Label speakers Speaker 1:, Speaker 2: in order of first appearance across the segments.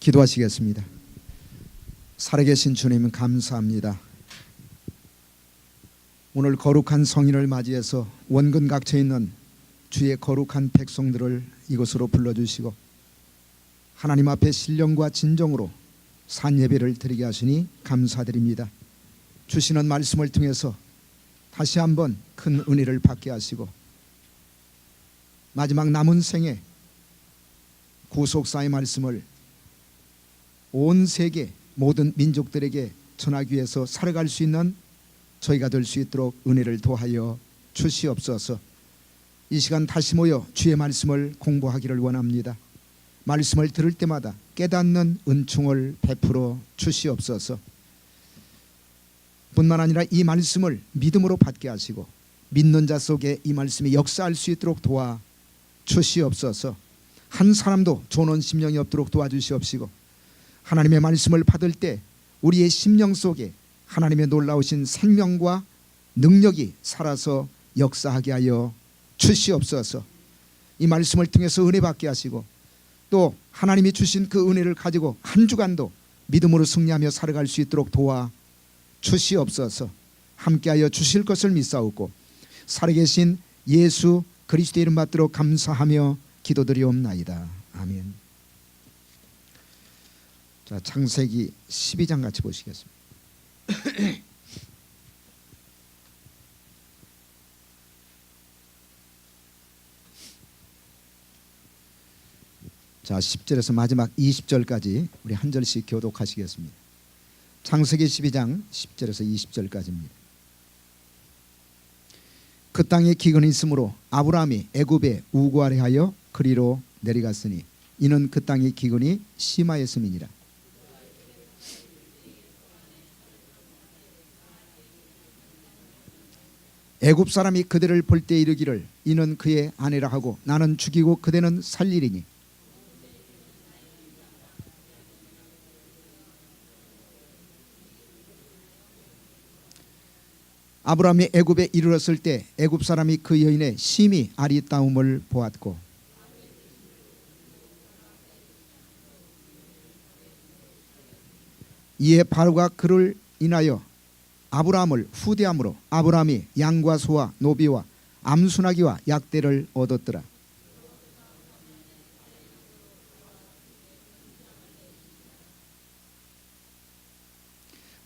Speaker 1: 기도하시겠습니다. 살아계신 주님 감사합니다. 오늘 거룩한 성인을 맞이해서 원근 각처에 있는 주의 거룩한 백성들을 이곳으로 불러주시고 하나님 앞에 신령과 진정으로 산예배를 드리게 하시니 감사드립니다. 주시는 말씀을 통해서 다시 한번 큰 은혜를 받게 하시고 마지막 남은 생에 구속사의 말씀을 온 세계 모든 민족들에게 전하기 위해서 살아갈 수 있는 저희가 될 수 있도록 은혜를 도하여 주시옵소서. 이 시간 다시 모여 주의 말씀을 공부하기를 원합니다. 말씀을 들을 때마다 깨닫는 은총을 베풀어 주시옵소서. 뿐만 아니라 이 말씀을 믿음으로 받게 하시고 믿는 자 속에 이 말씀이 역사할 수 있도록 도와 주시옵소서. 한 사람도 조는 심령이 없도록 도와주시옵시고 하나님의 말씀을 받을 때 우리의 심령 속에 하나님의 놀라우신 생명과 능력이 살아서 역사하게 하여 주시옵소서. 이 말씀을 통해서 은혜 받게 하시고 또 하나님이 주신 그 은혜를 가지고 한 주간도 믿음으로 승리하며 살아갈 수 있도록 도와 주시옵소서. 함께하여 주실 것을 믿사옵고 살아계신 예수 그리스도의 이름 받도록 감사하며 기도드리옵나이다. 아멘. 자, 창세기 12장 같이 보시겠습니다. 자, 10절에서 마지막 20절까지 우리 한 절씩 교독하시겠습니다. 창세기 12장 10절에서 20절까지입니다. 그 땅에 기근이 있으므로 아브라함이 애굽에 우고하려 그리로 내려갔으니 이는 그 땅의 기근이 심하였음이니라. 애굽 사람이 그대를 볼 때 이르기를 이는 그의 아내라 하고 나는 죽이고 그대는 살리리니 아브라함이 애굽에 이르렀을 때 애굽 사람이 그 여인의 심히 아리따움을 보았고 이에 바로가 그를 인하여 아브라함을 후대함으로 아브라함이 양과 소와 노비와 암순아기와 약대를 얻었더라.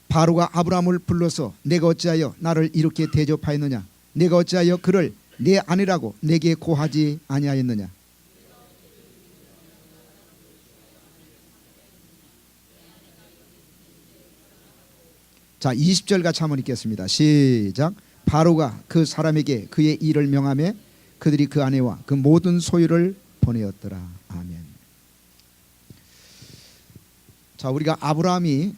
Speaker 1: 바로가 아브라함을 불러서 내가 어찌하여 나를 이렇게 대접하였느냐? 내가 어찌하여 그를 내 아내라고 내게 고하지 아니하였느냐? 자, 20절 같이 한번 읽겠습니다. 시작. 바로가 그 사람에게 그의 일을 명하며 그들이 그 아내와 그 모든 소유를 보내었더라. 아멘. 자, 우리가 아브라함이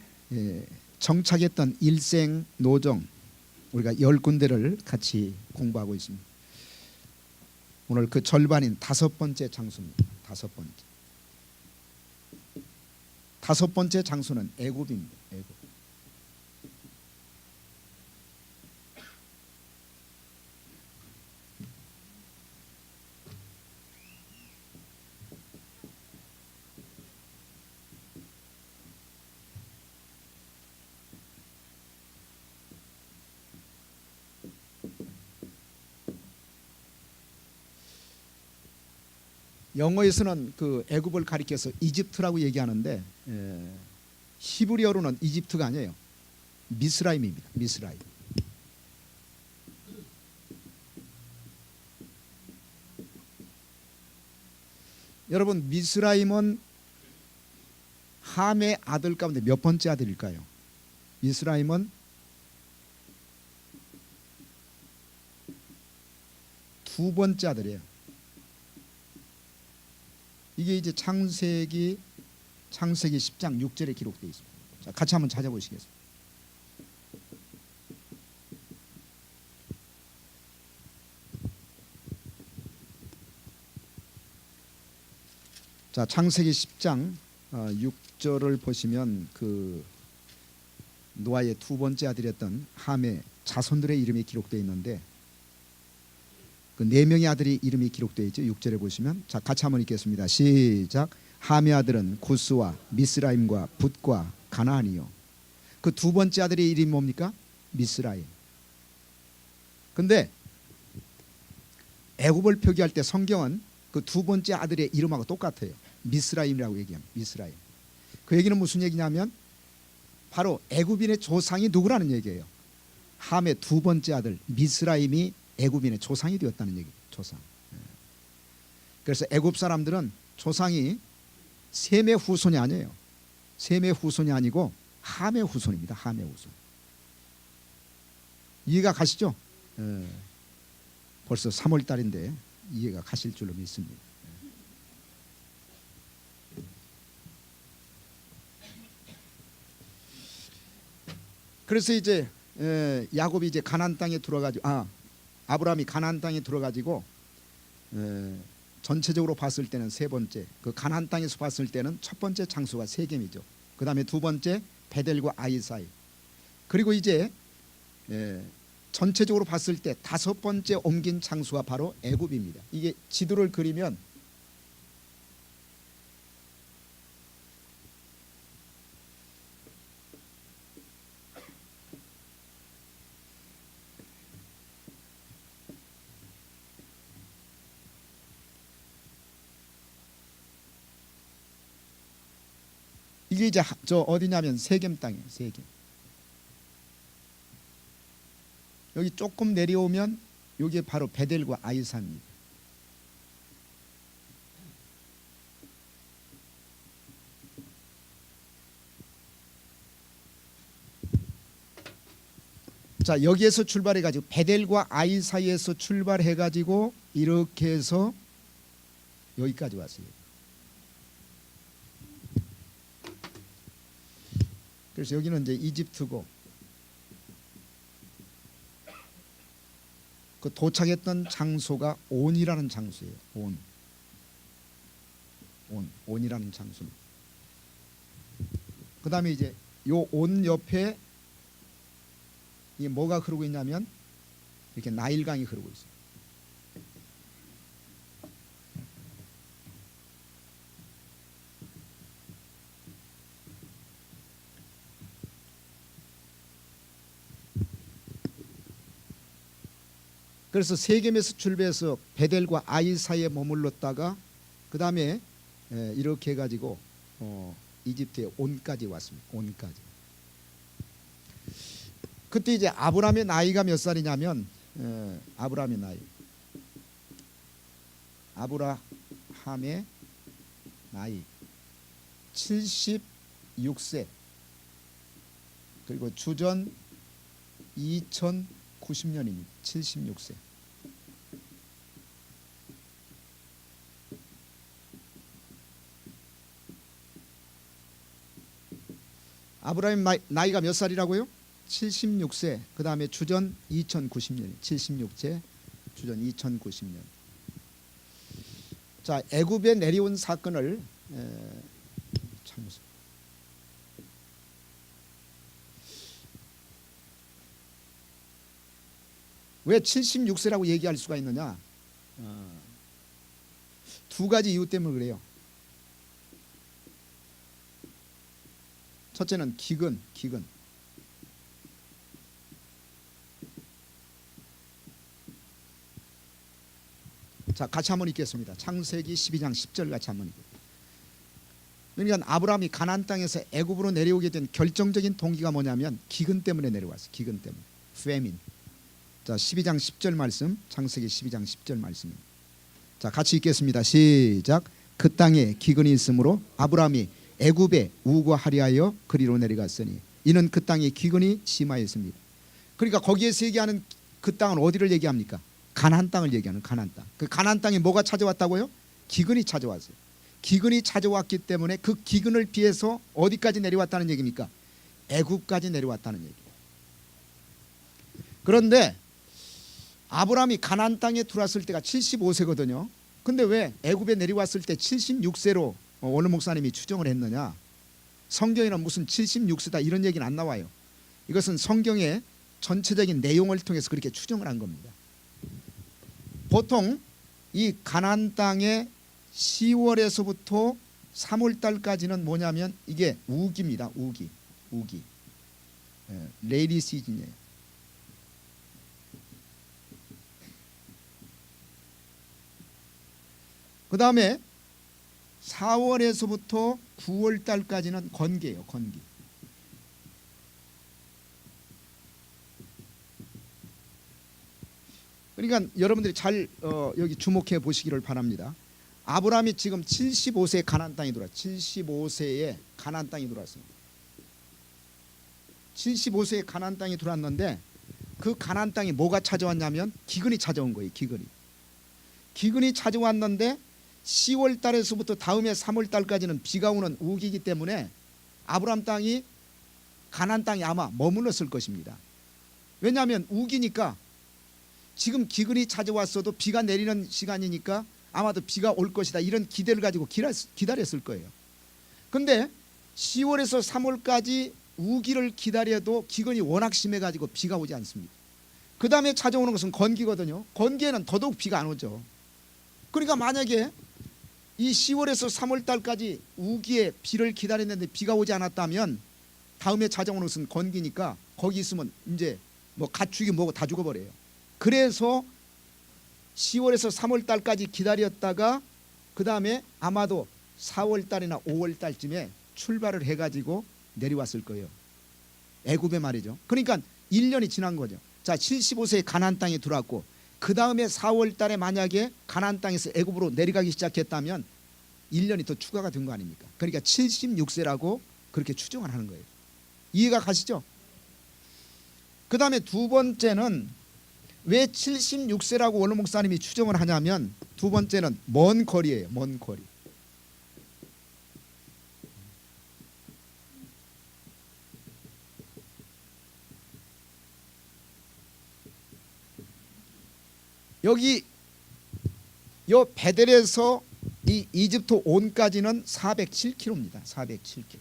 Speaker 1: 정착했던 일생 노정 우리가 10군데를 같이 공부하고 있습니다. 오늘 그 절반인 5번째 장소입니다. 5번째. 5번째 장소는 애굽입니다. 애굽. 영어에서는 그 애굽을 가리켜서 이집트라고 얘기하는데 히브리어로는 이집트가 아니에요. 미스라임입니다. 미스라임. 여러분, 미스라임은 함의 아들 가운데 몇 번째 아들일까요? 미스라임은 두 번째 아들이에요. 이게 이제 창세기 10장 6절에 기록되어 있습니다. 자, 같이 한번 찾아보시겠습니다. 자, 창세기 10장 6절을 보시면 그 노아의 두 번째 아들이었던 함의 자손들의 이름이 기록되어 있는데 그 네 명의 아들이 이름이 기록되어 있죠. 6절에 보시면 자, 같이 한번 읽겠습니다. 시작. 함의 아들은 구스와 미스라임과 붓과 가나안이요. 그 두 번째 아들의 이름이 뭡니까? 미스라임. 근데 애굽을 표기할 때 성경은 그 두 번째 아들의 이름하고 똑같아요. 미스라임이라고 얘기합니다. 미스라임. 그 얘기는 무슨 얘기냐면 바로 애굽인의 조상이 누구라는 얘기예요. 함의 두 번째 아들 미스라임이 애굽인의 조상이 되었다는 얘기예요. 조상. 그래서 애굽 사람들은 조상이 셈의 후손이 아니에요. 셈의 후손이 아니고 함의 후손입니다. 함의 후손. 이해가 가시죠? 벌써 3월 달인데 이해가 가실 줄로 믿습니다. 그래서 이제 야곱이 이제 가나안 땅에 들어가지고 아브라함이 가나안 땅에 들어가지고 전체적으로 봤을 때는 세 번째, 그 가나안 땅에서 봤을 때는 첫 번째 장소가 세겜이죠. 그 다음에 두 번째 베델과 아이 사이. 그리고 이제 전체적으로 봤을 때 다섯 번째 옮긴 장소가 바로 애굽입니다. 이게 지도를 그리면 이게 이제 저 어디냐면 세겜 땅이에요. 세겜. 여기 조금 내려오면 여기 바로 베델과 아이사입니다. 자, 여기에서 출발해 가지고 베델과 아이 사이에서 출발해 가지고 이렇게 해서 여기까지 왔어요. 그래서 여기는 이제 이집트고 그 도착했던 장소가 온이라는 장소예요. 온이라는 장소입니다. 그 다음에 이제 요 온 옆에 이게 뭐가 흐르고 있냐면 이렇게 나일강이 흐르고 있어요. 그래서 세겜에서 출발해서 베델과 아이 사이에 머물렀다가 그 다음에 이렇게 해가지고 이집트의 온까지 왔습니다. 온까지. 그때 이제 아브라함의 나이가 몇 살이냐면 아브라함의 나이 76세. 그리고 주전 2090년입니다. 76세. 아브라함 나이가 몇 살이라고요? 76세. 그 다음에 주전 2090년. 76세. 주전 2090년. 자, 애굽에 내려온 사건을 왜 76세라고 얘기할 수가 있느냐? 두 가지 이유 때문에 그래요. 첫째는 기근. 자, 같이 한번 읽겠습니다. 창세기 12장 10절 같이 한번 읽겠습니다. 그러니까 아브라함이 가나안 땅에서 애굽으로 내려오게 된 결정적인 동기가 뭐냐면 기근 때문에 내려왔어요. 기근 때문에. famine. 자, 12장 10절 말씀, 창세기 12장 10절 말씀입니다. 자, 같이 읽겠습니다. 시작. 그 땅에 기근이 있으므로 아브라함이 애굽에 우거하려 하여 그리로 내려갔으니 이는 그 땅에 기근이 심하였습니다. 그러니까 거기에서 얘기하는 그 땅은 어디를 얘기합니까? 가나안 땅을 얘기하는 가나안 땅. 그 가나안 땅에 뭐가 찾아왔다고요? 기근이 찾아왔어요. 기근이 찾아왔기 때문에 그 기근을 피해서 어디까지 내려왔다는 얘기입니까? 애굽까지 내려왔다는 얘기예요. 그런데 아브라함이 가나안 땅에 들어왔을 때가 75세거든요. 근데 왜 애굽에 내려왔을 때 76세로 오늘 목사님이 추정을 했느냐? 성경에는 무슨 76세다 이런 얘기는 안 나와요. 이것은 성경의 전체적인 내용을 통해서 그렇게 추정을 한 겁니다. 보통 이 가나안 땅에 10월에서부터 3월 달까지는 뭐냐면 이게 우기입니다. 우기. 레이니 시즌이에요. 그 다음에 4월에서부터 9월 달까지는 건기예요. 건기. 그러니까 여러분들이 잘 여기 주목해 보시기를 바랍니다. 아브라함이 지금 75세에 가나안 땅에 들어왔어요. 75세에 가나안 땅에 들어왔습니다. 75세에 가나안 땅에 들어왔는데 그 가나안 땅에 뭐가 찾아왔냐면 기근이 찾아온 거예요. 기근이 찾아왔는데 10월 달에서부터 다음해 3월 달까지는 비가 오는 우기이기 때문에 아브라함 땅이 가나안 땅에 아마 머물렀을 것입니다. 왜냐하면 우기니까 지금 기근이 찾아왔어도 비가 내리는 시간이니까 아마도 비가 올 것이다 이런 기대를 가지고 기다렸을 거예요. 그런데 10월에서 3월까지 우기를 기다려도 기근이 워낙 심해가지고 비가 오지 않습니다. 그 다음에 찾아오는 것은 건기거든요. 건기에는 더더욱 비가 안 오죠. 그러니까 만약에 이 10월에서 3월 달까지 우기에 비를 기다렸는데 비가 오지 않았다면 다음에 찾아오는 것은 건기니까 거기 있으면 이제 뭐 가축이 뭐고 다 죽어버려요. 그래서 10월에서 3월 달까지 기다렸다가 그 다음에 아마도 4월 달이나 5월 달쯤에 출발을 해가지고 내려왔을 거예요. 애굽에 말이죠. 그러니까 1년이 지난 거죠. 자, 75세에 가나안 땅에 들어왔고 그 다음에 4월 달에 만약에 가나안 땅에서 애굽으로 내려가기 시작했다면 1년이 더 추가가 된 거 아닙니까? 그러니까 76세라고 그렇게 추정을 하는 거예요. 이해가 가시죠? 그 다음에 두 번째는 왜 76세라고 원로 목사님이 추정을 하냐면 두 번째는 먼 거리예요. 먼 거리. 여기 요 베델에서 이 이집트 온까지는 407km입니다. 407km.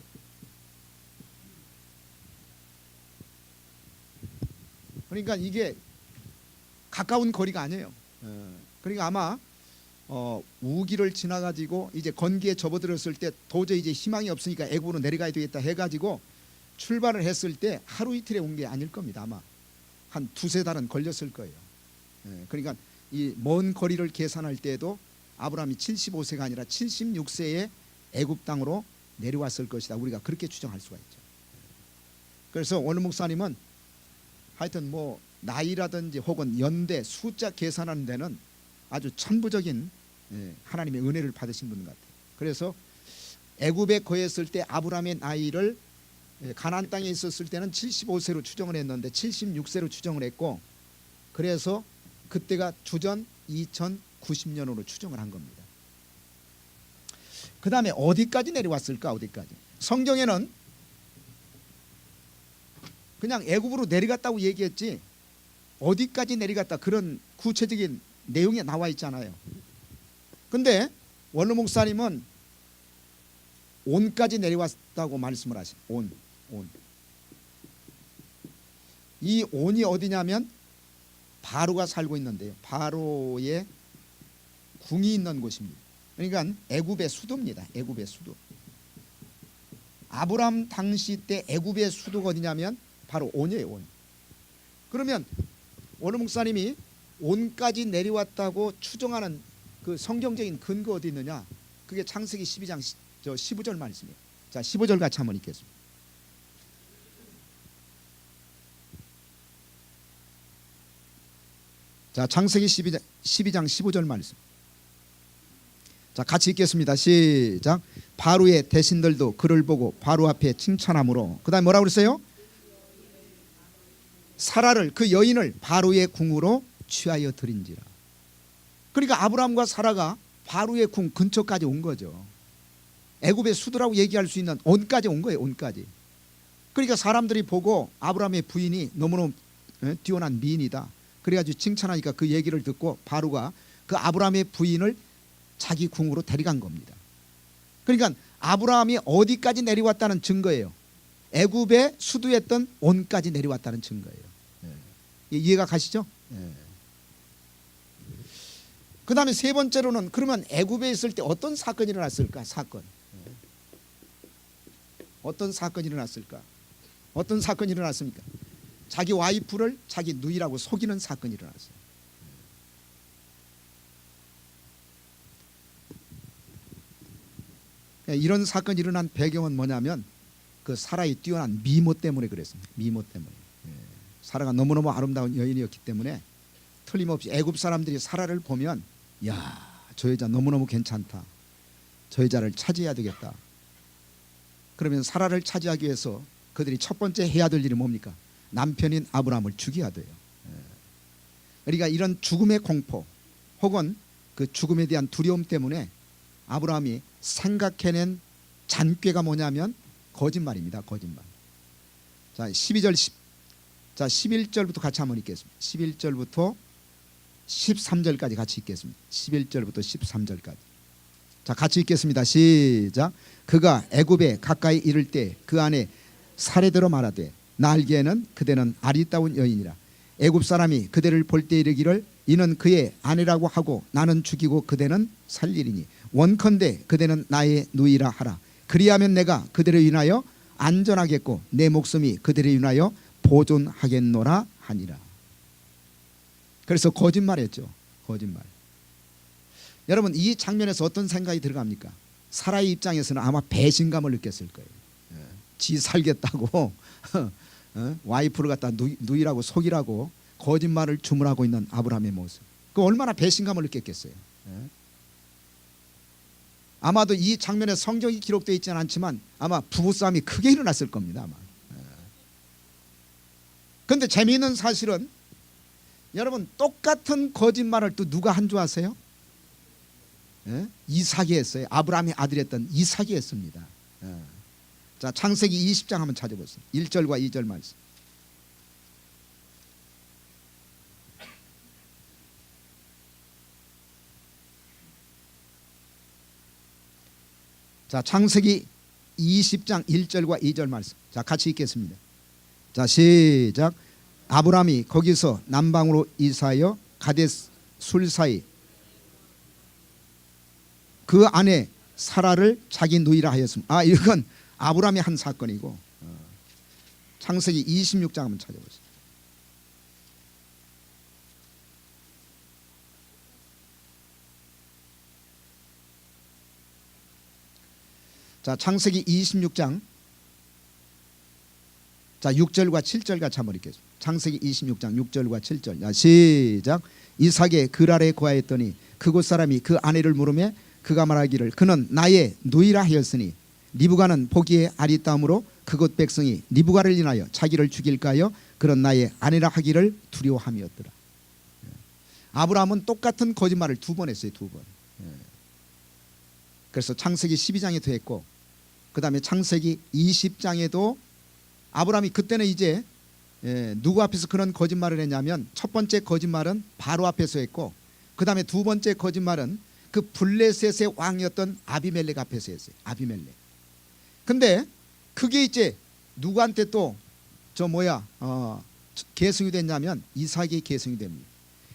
Speaker 1: 그러니까 이게 가까운 거리가 아니에요. 그러니까 아마 우기를 지나가지고 이제 건기에 접어들었을 때 도저히 이제 희망이 없으니까 애굽으로 내려가야 되겠다 해가지고 출발을 했을 때 하루 이틀에 온 게 아닐 겁니다. 아마 한 두세 달은 걸렸을 거예요. 그러니까 이 먼 거리를 계산할 때에도 아브라함이 75세가 아니라 76세에 애굽 땅으로 내려왔을 것이다. 우리가 그렇게 추정할 수가 있죠. 그래서 오늘 목사님은 하여튼 뭐 나이라든지 혹은 연대 숫자 계산하는 데는 아주 천부적인 하나님의 은혜를 받으신 분 같아요. 그래서 애굽에 거했을 때 아브라함의 나이를 가나안 땅에 있었을 때는 75세로 추정을 했는데 76세로 추정을 했고 그래서 그때가 주전 2090년으로 추정을 한 겁니다. 그 다음에 어디까지 내려왔을까? 어디까지? 성경에는 그냥 애굽으로 내려갔다고 얘기했지 어디까지 내려갔다 그런 구체적인 내용이 나와 있잖아요. 근데 원로 목사님은 온까지 내려왔다고 말씀을 하시죠. 온. 이 온이 어디냐면 바로가 살고 있는데요. 바로의 궁이 있는 곳입니다. 그러니까 애굽의 수도입니다. 애굽의 수도. 아브라함 당시 때 애굽의 수도가 어디냐면 바로 온이에요. 온. 그러면 원로 목사님이 온까지 내려왔다고 추정하는 그 성경적인 근거 어디 있느냐? 그게 창세기 12장 15절 말씀이에요. 자, 15절 같이 한번 읽겠습니다. 자, 창세기 12장 15절 말씀. 자, 같이 읽겠습니다. 시작. 바로의 대신들도 그를 보고 바로 앞에 칭찬하므로 그다음에 뭐라고 그랬어요? 사라를 그 여인을 바로의 궁으로 취하여 드린지라. 그러니까 아브라함과 사라가 바로의 궁 근처까지 온 거죠. 애굽의 수도라고 얘기할 수 있는 온까지 온 거예요. 온까지. 그러니까 사람들이 보고 아브라함의 부인이 너무너무 뛰어난 미인이다. 그래가지고 칭찬하니까 그 얘기를 듣고 바로가 그 아브라함의 부인을 자기 궁으로 데려간 겁니다. 그러니까 아브라함이 어디까지 내려왔다는 증거예요. 애굽의 수도였던 온까지 내려왔다는 증거예요. 이해가 가시죠? 그 다음에 세 번째로는 그러면 애굽에 있을 때 어떤 사건이 일어났을까? 사건. 어떤 사건이 일어났을까? 어떤 사건이 일어났습니까? 자기 와이프를 자기 누이라고 속이는 사건이 일어났어요. 이런 사건이 일어난 배경은 뭐냐면 그 사라의 뛰어난 미모 때문에 그랬습니다. 미모 때문에. 사라가 너무너무 아름다운 여인이었기 때문에 틀림없이 애굽 사람들이 사라를 보면 야, 저 여자 너무너무 괜찮다. 저 여자를 차지해야 되겠다. 그러면 사라를 차지하기 위해서 그들이 첫 번째 해야 될 일이 뭡니까? 남편인 아브라함을 죽여야 돼요. 그러니까 이런 죽음의 공포 혹은 그 죽음에 대한 두려움 때문에 아브라함이 생각해낸 잔꾀가 뭐냐면 거짓말입니다. 거짓말. 자, 11절부터 같이 한번 읽겠습니다. 11절부터 13절까지 같이 읽겠습니다. 11절부터 13절까지. 자, 같이 읽겠습니다. 시작. 그가 애굽에 가까이 이를 때 그 안에 사례대로 말하되 나 알기에는 그대는 아리따운 여인이라. 애굽 사람이 그대를 볼 때 이르기를 이는 그의 아내라고 하고 나는 죽이고 그대는 살리리니 원컨대 그대는 나의 누이라 하라. 그리하면 내가 그대를 인하여 안전하겠고 내 목숨이 그대를 인하여 보존하겠노라 하니라. 그래서 거짓말했죠. 거짓말. 여러분, 이 장면에서 어떤 생각이 들어갑니까? 사라의 입장에서는 아마 배신감을 느꼈을 거예요. 지 살겠다고 와이프를 갖다 누이라고 속이라고 거짓말을 주문하고 있는 아브라함의 모습. 그 얼마나 배신감을 느꼈겠어요. 아마도 이 장면에 성경이 기록되어 있지는 않지만 아마 부부싸움이 크게 일어났을 겁니다. 아마. 그런데 재미있는 사실은 여러분, 똑같은 거짓말을 또 누가 한 줄 아세요? 이삭이 했어요. 아브라함의 아들이었던 이삭이 했습니다. 자, 창세기 20장 한번 찾아보세요. 1절과 2절 말씀. 자, 창세기 20장 1절과 2절 말씀. 자, 같이 읽겠습니다. 자, 시작. 아브라함이 거기서 남방으로 이사하여 가데스 술사이 그 안에 사라를 자기 누이라 하였습니다. 이건 아브라함이 한 사건이고, 창세기 26장 한번 찾아보세요. 자, 창세기 26장 자 6절과 7절 같이 한번 읽겠습니다. 창세기 26장 6절과 7절. 자, 시작. 이삭의 그랄에 거하였더니 그곳 사람이 그 아내를 물으매 그가 말하기를 그는 나의 누이라 하였으니 리브가는 보기에 아리따움으로 그곳 백성이 리브가를 인하여 자기를 죽일까요? 그런 나의 아내라 하기를 두려워함이었더라. 아브라함은 똑같은 거짓말을 두 번 했어요. 두 번. 그래서 창세기 12장에도 했고 그 다음에 창세기 20장에도 아브라함이 그때는 이제 누구 앞에서 그런 거짓말을 했냐면 첫 번째 거짓말은 바로 앞에서 했고 그 다음에 두 번째 거짓말은 그 블레셋의 왕이었던 아비멜렉 앞에서 했어요. 아비멜렉. 근데 그게 이제 누구한테 또 계승이 됐냐면 이삭이 계승이 됩니다.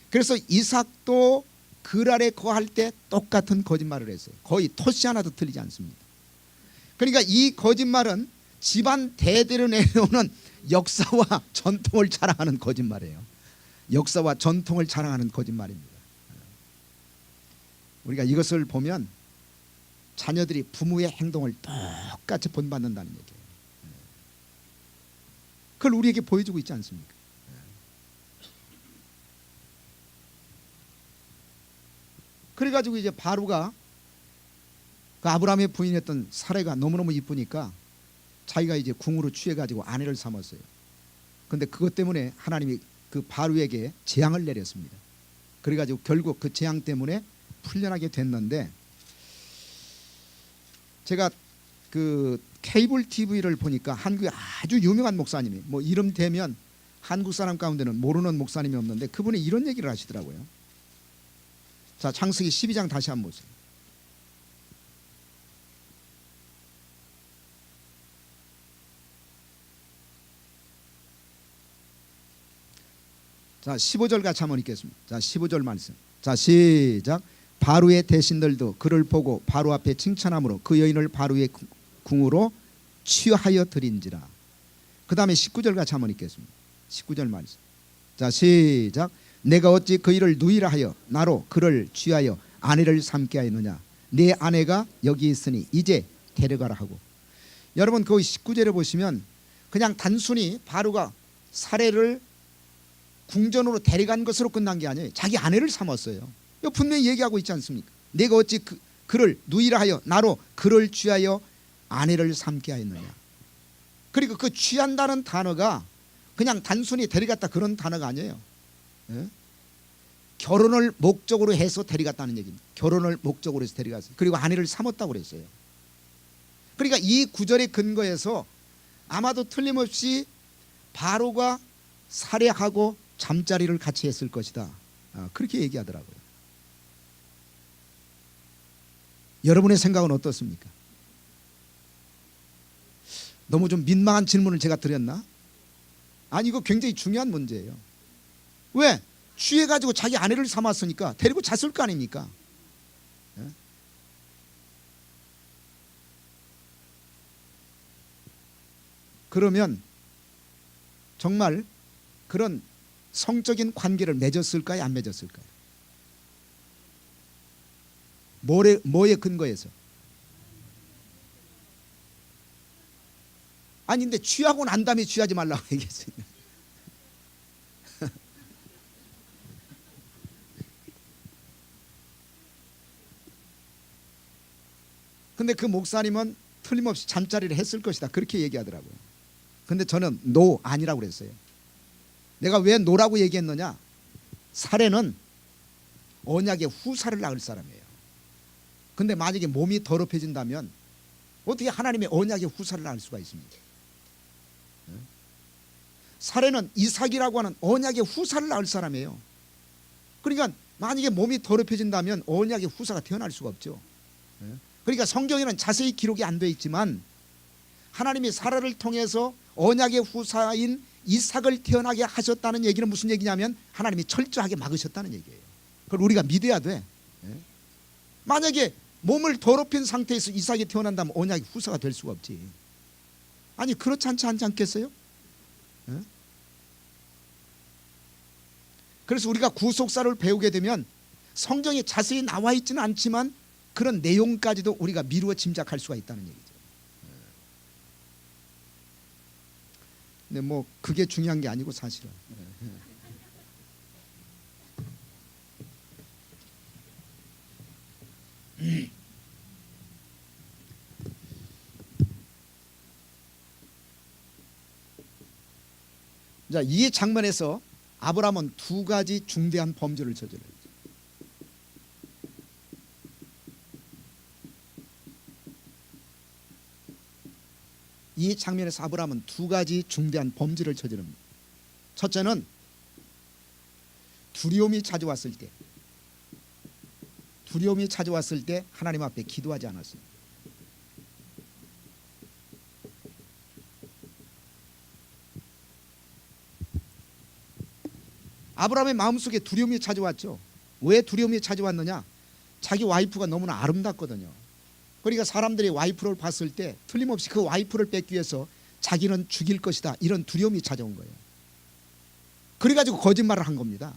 Speaker 1: 그래서 이삭도 그랄에 거할 때 똑같은 거짓말을 했어요. 거의 토시 하나도 틀리지 않습니다. 그러니까 이 거짓말은 집안 대대로 내려오는 역사와 전통을 자랑하는 거짓말이에요. 역사와 전통을 자랑하는 거짓말입니다. 우리가 이것을 보면 자녀들이 부모의 행동을 똑같이 본받는다는 얘기예요. 그걸 우리에게 보여주고 있지 않습니까? 그래가지고 이제 바로가 그 아브라함의 부인이었던 사레가 너무너무 이쁘니까 자기가 이제 궁으로 취해가지고 아내를 삼았어요. 그런데 그것 때문에 하나님이 그 바로에게 재앙을 내렸습니다. 그래가지고 결국 그 재앙 때문에 풀려나게 됐는데 제가 그 케이블 TV를 보니까 한국에 아주 유명한 목사님이 뭐 이름 대면 한국 사람 가운데는 모르는 목사님이 없는데 그분이 이런 얘기를 하시더라고요. 자, 창세기 12장 다시 한번 보세요. 자, 15절 같이 한번 읽겠습니다. 자, 15절 말씀. 자, 시작. 바로의 대신들도 그를 보고 바로 앞에 칭찬함으로 그 여인을 바로의 궁으로 취하여 드린지라. 그 다음에 19절 같이 한번 읽겠습니다. 19절 말씀. 자, 시작. 내가 어찌 그 일을 누이라 하여 나로 그를 취하여 아내를 삼게 하였느냐. 내 아내가 여기 있으니 이제 데려가라 하고. 여러분 거기 19절에 보시면 그냥 단순히 바로가 사례를 궁전으로 데려간 것으로 끝난 게 아니에요. 자기 아내를 삼았어요. 이거 분명히 얘기하고 있지 않습니까? 내가 어찌 그를 누이라 하여 나로 그를 취하여 아내를 삼게 하였느냐. 그리고 그 취한다는 단어가 그냥 단순히 데려갔다 그런 단어가 아니에요. 예? 결혼을 목적으로 해서 데려갔다는 얘기입니다. 결혼을 목적으로 해서 데려갔어요. 그리고 아내를 삼았다고 그랬어요. 그러니까 이 구절의 근거에서 아마도 틀림없이 바로가 살해하고 잠자리를 같이 했을 것이다. 그렇게 얘기하더라고요. 여러분의 생각은 어떻습니까? 너무 좀 민망한 질문을 제가 드렸나? 아니, 이거 굉장히 중요한 문제예요. 왜? 취해가지고 자기 아내를 삼았으니까 데리고 잤을 거 아닙니까? 예? 그러면 정말 그런 성적인 관계를 맺었을까요? 안 맺었을까요? 뭐에 근거해서? 아니 근데 취하고 난 다음에 취하지 말라고 얘기했어요. 근데 그 목사님은 틀림없이 잠자리를 했을 것이다 그렇게 얘기하더라고요. 근데 저는 노 아니라고 그랬어요. 내가 왜 노라고 얘기했느냐. 살해는 언약의 후사를 낳을 사람이에요. 근데 만약에 몸이 더럽혀진다면 어떻게 하나님의 언약의 후사를 낳을 수가 있습니까? 살해는 이삭이라고 하는 언약의 후사를 낳을 사람이에요. 그러니까 만약에 몸이 더럽혀진다면 언약의 후사가 태어날 수가 없죠. 그러니까 성경에는 자세히 기록이 안 돼 있지만 하나님이 사라를 통해서 언약의 후사인 이삭을 태어나게 하셨다는 얘기는 무슨 얘기냐면 하나님이 철저하게 막으셨다는 얘기예요. 그걸 우리가 믿어야 돼. 만약에 몸을 더럽힌 상태에서 이삭이 태어난다면 언약의 후사가 될 수가 없지. 아니 그렇지 않지 않겠어요? 그래서 우리가 구속사를 배우게 되면 성경에 자세히 나와 있지는 않지만 그런 내용까지도 우리가 미루어 짐작할 수가 있다는 얘기죠. 근데 뭐 그게 중요한 게 아니고 사실은. 자, 이 장면에서 아브라함은 두 가지 중대한 범죄를 저질러요. 이 장면에서 아브라함은 두 가지 중대한 범죄를 저지릅니다. 첫째는 두려움이 찾아왔을 때 하나님 앞에 기도하지 않았습니다. 아브라함의 마음속에 두려움이 찾아왔죠. 왜 두려움이 찾아왔느냐? 자기 와이프가 너무나 아름답거든요. 그러니까 사람들이 와이프를 봤을 때 틀림없이 그 와이프를 뺏기 위해서 자기는 죽일 것이다 이런 두려움이 찾아온 거예요. 그래가지고 거짓말을 한 겁니다.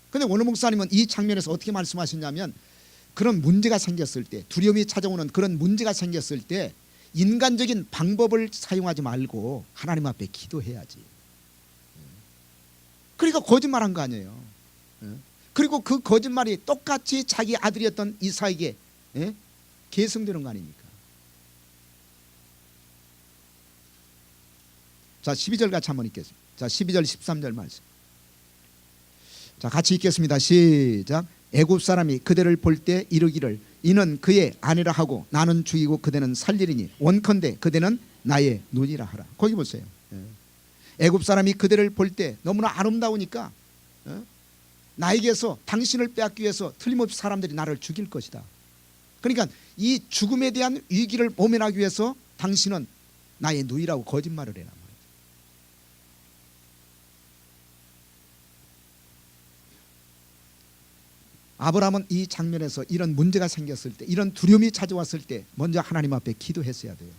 Speaker 1: 그런데 오늘 목사님은 이 장면에서 어떻게 말씀하셨냐면 그런 문제가 생겼을 때 두려움이 찾아오는 그런 문제가 생겼을 때 인간적인 방법을 사용하지 말고 하나님 앞에 기도해야지. 그러니까 거짓말한 거 아니에요. 그리고 그 거짓말이 똑같이 자기 아들이었던 이삭에게 계승되는 거 아닙니까? 자 12절 같이 한번 읽겠습니다. 자 12절 13절 말씀. 자 같이 읽겠습니다. 시작. 애굽 사람이 그대를 볼 때 이르기를 이는 그의 아내라 하고 나는 죽이고 그대는 살리리니 원컨대 그대는 나의 눈이라 하라. 거기 보세요. 애굽 사람이 그대를 볼 때 너무나 아름다우니까 나에게서 당신을 빼앗기 위해서 틀림없이 사람들이 나를 죽일 것이다. 그러니까 이 죽음에 대한 위기를 모면하기 위해서 당신은 나의 누이라고 거짓말을 해라. 아브라함은 이 장면에서 이런 문제가 생겼을 때 이런 두려움이 찾아왔을 때 먼저 하나님 앞에 기도했어야 돼요.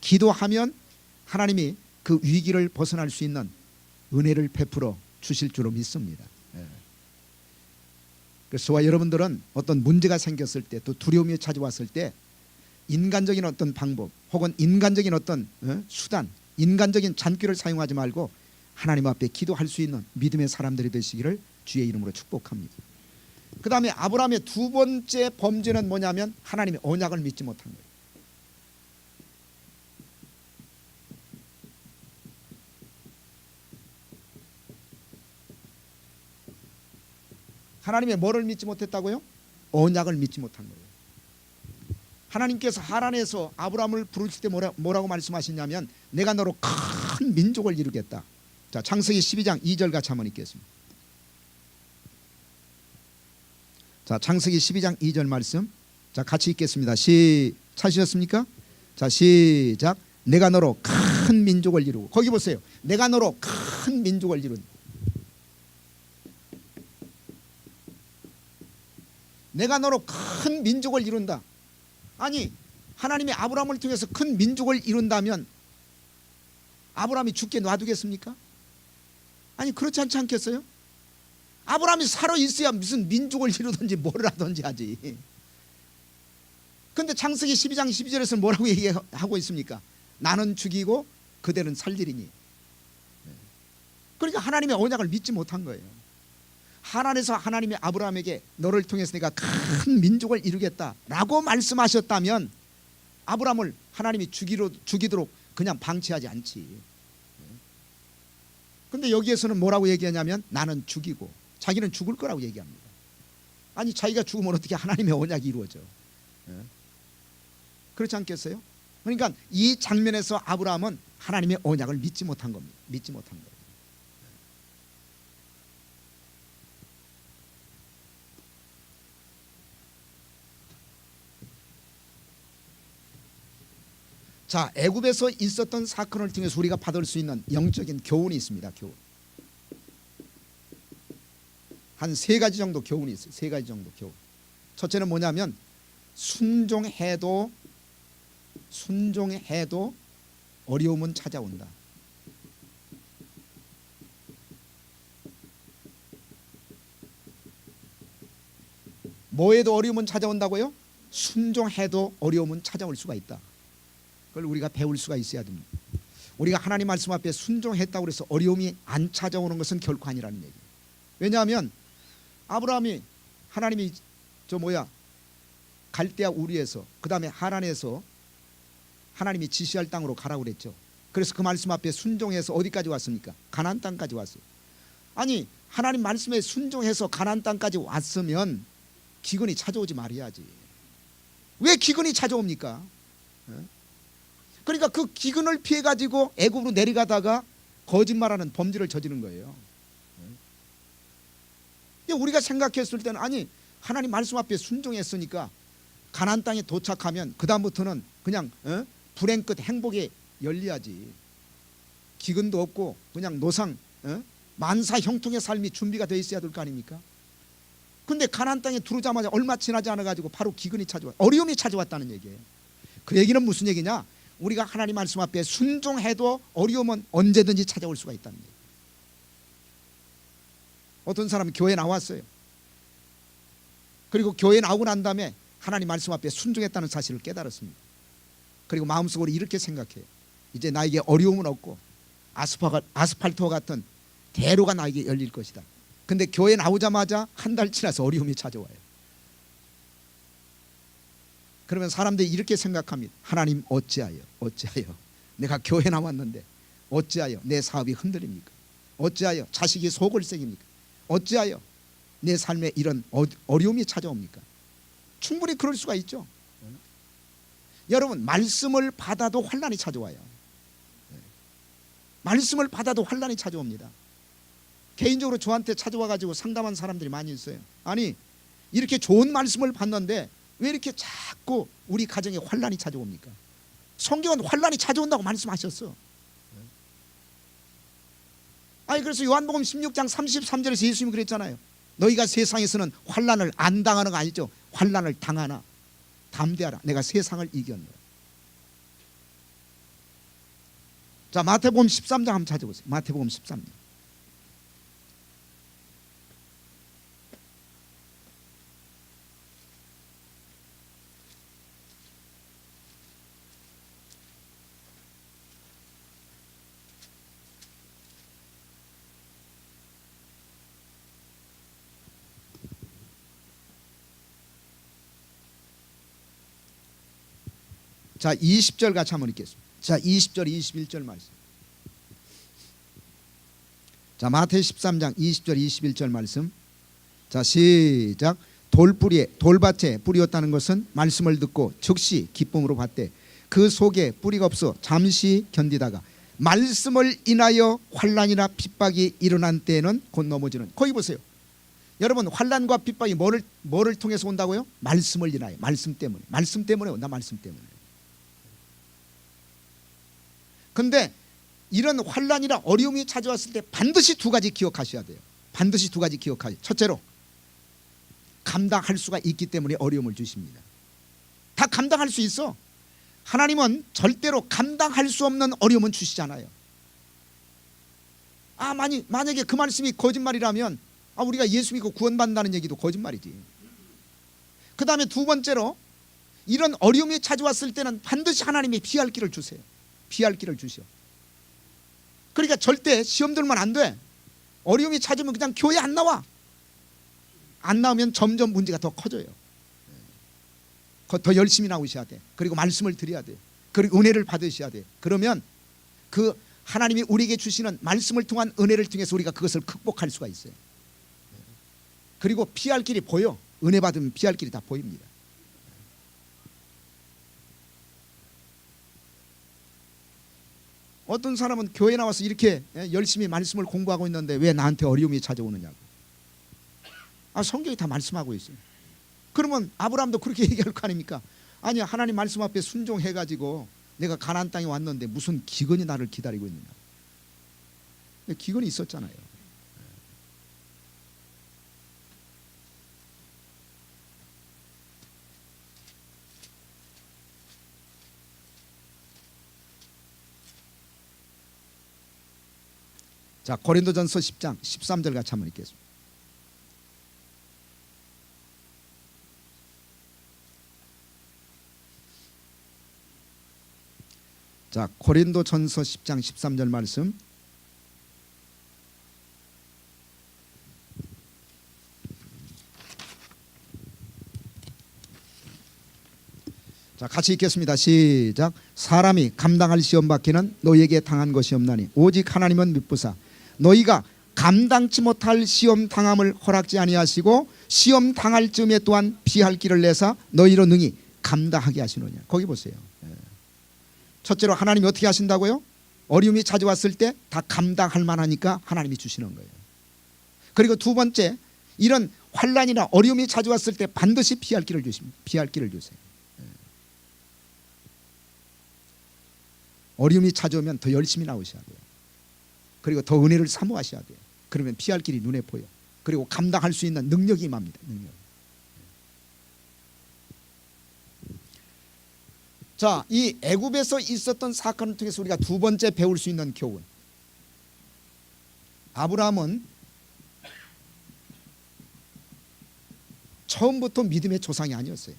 Speaker 1: 기도하면 하나님이 그 위기를 벗어날 수 있는 은혜를 베풀어 주실 줄로 믿습니다. 그래서 저와 여러분들은 어떤 문제가 생겼을 때, 또 두려움이 찾아왔을 때 인간적인 어떤 방법 혹은 인간적인 어떤 수단, 인간적인 잔꾀를 사용하지 말고 하나님 앞에 기도할 수 있는 믿음의 사람들이 되시기를 주의 이름으로 축복합니다. 그 다음에 아브라함의 두 번째 범죄는 뭐냐면 하나님의 언약을 믿지 못한 거예요. 하나님의 뭐를 믿지 못했다고요? 언약을 믿지 못한 거예요. 하나님께서 하란에서 아브라함을 부르실 때 뭐라고 말씀하시냐면 내가 너로 큰 민족을 이루겠다. 자, 창세기 12장 2절 같이 한번 읽겠습니다. 자, 창세기 12장 2절 말씀. 자, 같이 읽겠습니다. 찾으셨습니까? 자, 시작. 내가 너로 큰 민족을 이루고, 거기 보세요. 내가 너로 큰 민족을 이룬다. 내가 너로 큰 민족을 이룬다. 아니, 하나님이 아브라함을 통해서 큰 민족을 이룬다면 아브라함이 죽게 놔두겠습니까? 아니, 그렇지 않지 않겠어요? 아브라함이 살아있어야 무슨 민족을 이루든지 뭘 하든지 하지. 근데 창세기 12장 12절에서 뭐라고 얘기하고 있습니까? 나는 죽이고 그대는 살리리니. 그러니까 하나님의 언약을 믿지 못한 거예요. 하나님에서 하나님이 아브라함에게 너를 통해서 내가 큰 민족을 이루겠다라고 말씀하셨다면 아브라함을 하나님이 죽이도록 그냥 방치하지 않지. 근데 여기에서는 뭐라고 얘기하냐면 나는 죽이고, 자기는 죽을 거라고 얘기합니다. 아니, 자기가 죽으면 어떻게 하나님의 언약이 이루어져? 그렇지 않겠어요? 그러니까 이 장면에서 아브라함은 하나님의 언약을 믿지 못한 겁니다. 믿지 못한 거예요. 자, 애굽에서 있었던 사건을 통해서 우리가 받을 수 있는 영적인 교훈이 있습니다. 교훈. 한 세 가지 정도 교훈이 있어요. 세 가지 정도 교훈. 첫째는 뭐냐면 순종해도 어려움은 찾아온다. 뭐에도 어려움은 찾아온다고요? 순종해도 어려움은 찾아올 수가 있다. 그걸 우리가 배울 수가 있어야 됩니다. 우리가 하나님 말씀 앞에 순종했다고 해서 어려움이 안 찾아오는 것은 결코 아니라는 얘기예요. 왜냐하면 아브라함이 하나님이 갈대아 우리에서 그 다음에 하란에서 하나님이 지시할 땅으로 가라고 그랬죠. 그래서 그 말씀 앞에 순종해서 어디까지 왔습니까? 가나안 땅까지 왔어요. 아니, 하나님 말씀에 순종해서 가나안 땅까지 왔으면 기근이 찾아오지 말아야지. 왜 기근이 찾아옵니까? 그러니까 그 기근을 피해 가지고 애굽으로 내려가다가 거짓말하는 범죄를 저지른 거예요. 우리가 생각했을 때는 아니, 하나님 말씀 앞에 순종했으니까 가나안 땅에 도착하면 그 다음부터는 그냥 불행 끝 행복에 열려야지. 기근도 없고 그냥 노상 만사 형통의 삶이 준비가 되어 있어야 될 거 아닙니까? 근데 가나안 땅에 들어오자마자 얼마 지나지 않아 가지고 바로 기근이 찾아왔, 어려움이 찾아왔다는 얘기예요. 그 얘기는 무슨 얘기냐? 우리가 하나님 말씀 앞에 순종해도 어려움은 언제든지 찾아올 수가 있다는 얘기예요. 어떤 사람은 교회 나왔어요. 그리고 교회 나오고 난 다음에 하나님 말씀 앞에 순종했다는 사실을 깨달았습니다. 그리고 마음속으로 이렇게 생각해요. 이제 나에게 어려움은 없고 아스팔트와 같은 대로가 나에게 열릴 것이다. 근데 교회 나오자마자 한 달 지나서 어려움이 찾아와요. 그러면 사람들이 이렇게 생각합니다. 하나님 어찌하여 내가 교회 나왔는데 어찌하여 내 사업이 흔들립니까? 어찌하여 자식이 소골생입니까? 어찌하여 내 삶에 이런 어려움이 찾아옵니까? 충분히 그럴 수가 있죠. 여러분, 말씀을 받아도 환난이 찾아와요. 말씀을 받아도 환난이 찾아옵니다. 개인적으로 저한테 찾아와 가지고 상담한 사람들이 많이 있어요. 아니, 이렇게 좋은 말씀을 받는데 왜 이렇게 자꾸 우리 가정에 환난이 찾아옵니까? 성경은 환난이 찾아온다고 말씀하셨어. 아니, 그래서 요한복음 16장 33절에서 예수님이 그랬잖아요. 너희가 세상에서는 환난을 안 당하는 거 아니죠? 환난을 당하나 담대하라. 내가 세상을 이겼노라. 자, 마태복음 13장 한번 찾아보세요. 마태복음 13장. 자, 20절 같이 한번 읽겠습니다. 자, 20절 21절 말씀. 자, 마태 13장 20절 21절 말씀. 자, 시작. 돌밭에 뿌리였다는 것은 말씀을 듣고 즉시 기쁨으로 받되 그 속에 뿌리가 없어 잠시 견디다가 말씀을 인하여 환난이나 핍박이 일어난 때에는 곧 넘어지는. 거기 보세요. 여러분, 환난과 핍박이 뭐를 통해서 온다고요? 말씀을 인하여. 말씀 때문에 온다. 말씀 때문에. 근데 이런 환난이나 어려움이 찾아왔을 때 반드시 두 가지 기억하셔야 돼요. 반드시 두 가지 기억하셔야 돼요. 첫째로, 감당할 수가 있기 때문에 어려움을 주십니다. 다 감당할 수 있어. 하나님은 절대로 감당할 수 없는 어려움은 주시잖아요. 만약에 그 말씀이 거짓말이라면 우리가 예수 믿고 구원받는다는 얘기도 거짓말이지. 그 다음에 두 번째로, 이런 어려움이 찾아왔을 때는 반드시 하나님이 피할 길을 주세요. 피할 길을 주시오. 그러니까 절대 시험 들면 안 돼. 어려움이 찾으면 그냥 교회 안 나와. 안 나오면 점점 문제가 더 커져요. 더 열심히 나오셔야 돼. 그리고 말씀을 드려야 돼. 그리고 은혜를 받으셔야 돼. 그러면 그 하나님이 우리에게 주시는 말씀을 통한 은혜를 통해서 우리가 그것을 극복할 수가 있어요. 그리고 피할 길이 보여. 은혜 받으면 피할 길이 다 보입니다. 어떤 사람은 교회 나와서 이렇게 열심히 말씀을 공부하고 있는데 왜 나한테 어려움이 찾아오느냐고. 성경이 다 말씀하고 있어요. 그러면 아브라함도 그렇게 얘기할 거 아닙니까? 아니, 하나님 말씀 앞에 순종해가지고 내가 가나안 땅에 왔는데 무슨 기근이 나를 기다리고 있느냐. 기근이 있었잖아요. 자, 고린도전서 10장 13절 같이 한번 읽겠습니다. 자, 고린도전서 10장 13절 말씀. 자, 같이 읽겠습니다. 시작. 사람이 감당할 시험 받기는 너희에게 당한 것이 없나니 오직 하나님은 미쁘사 너희가 감당치 못할 시험 당함을 허락지 아니하시고 시험 당할 즈음에 또한 피할 길을 내사 너희로 능히 감당하게 하시느냐. 거기 보세요. 첫째로, 하나님이 어떻게 하신다고요? 어려움이 찾아왔을 때 다 감당할 만하니까 하나님이 주시는 거예요. 그리고 두 번째, 이런 환난이나 어려움이 찾아왔을 때 반드시 피할 길을 주십니다. 피할 길을 주세요. 어려움이 찾아오면 더 열심히 나오셔야 돼요. 그리고 더 은혜를 사모하셔야 돼요. 그러면 피할 길이 눈에 보여. 그리고 감당할 수 있는 능력이 임합니다. 능력. 자, 이 애굽에서 있었던 사건을 통해서 우리가 두 번째 배울 수 있는 교훈. 아브라함은 처음부터 믿음의 조상이 아니었어요.